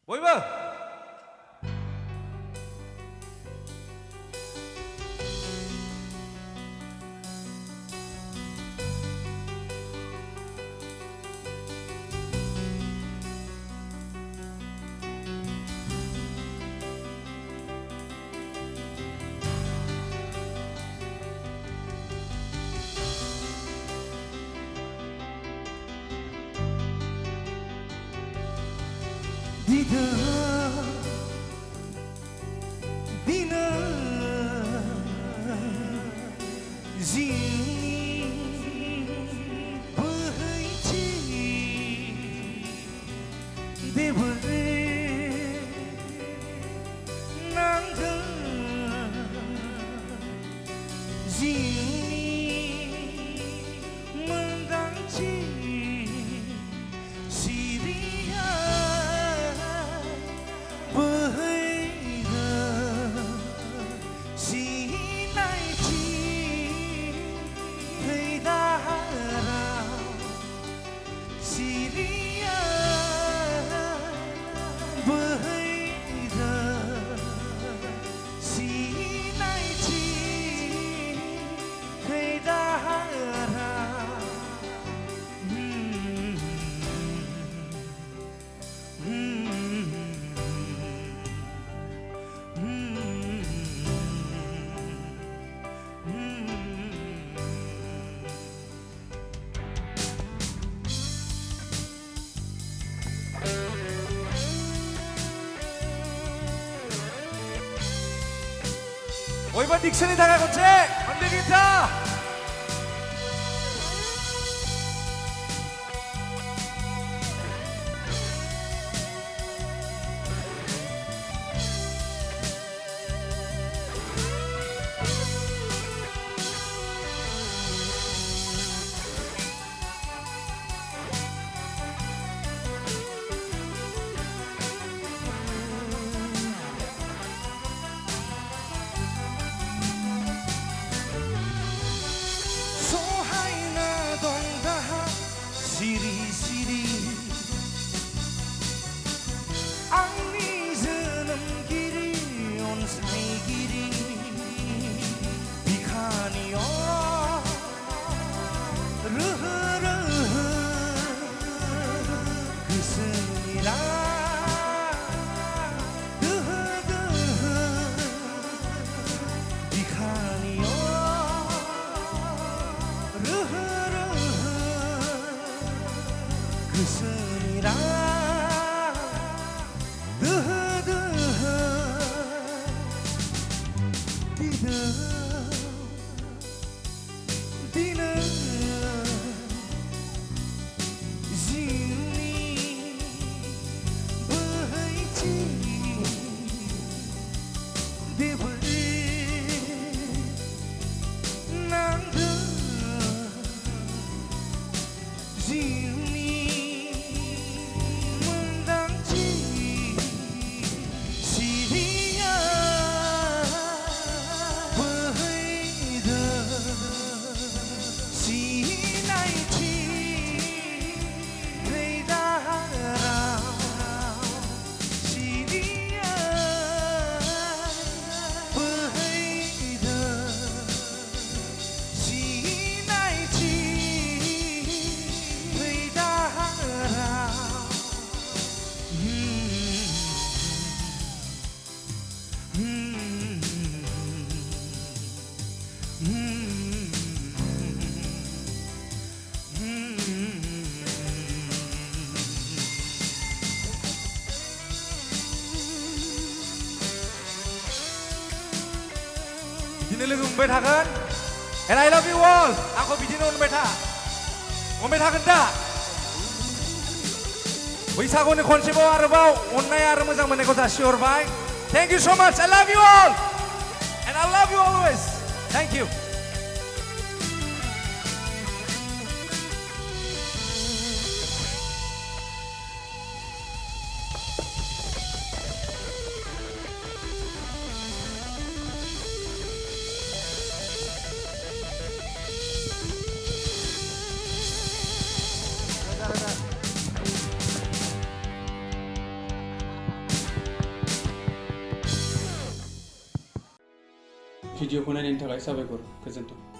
बयबो Bina zini bahaychi devare nangda zini mendangchi siria बयबो डिक्सननि थाखाय खनसे मोननै गिता Siri-siri Angni जोनोमगिरि अनसायगिरि बिखानि रोहो रोहो गोसोनि दोहो दोहो बिखानि रोहो गोसोनि दोहो दोहो दिनो जिउनि बोहैथि बेबोरै नांदों जिउनि बिदिनो लोगो मोनबाय थागोन and I love you all आंखौ बिदिनो अनबाय थागोन दा बैसागुनि खनसेबाव आरोबाव अननाय आरो मोजां मोननायखौ जासिहरबाय thank you so much I love you all and I love you always thank you भिडिअखौ नायनायनि थाखाय साबायखर गोजोन्थों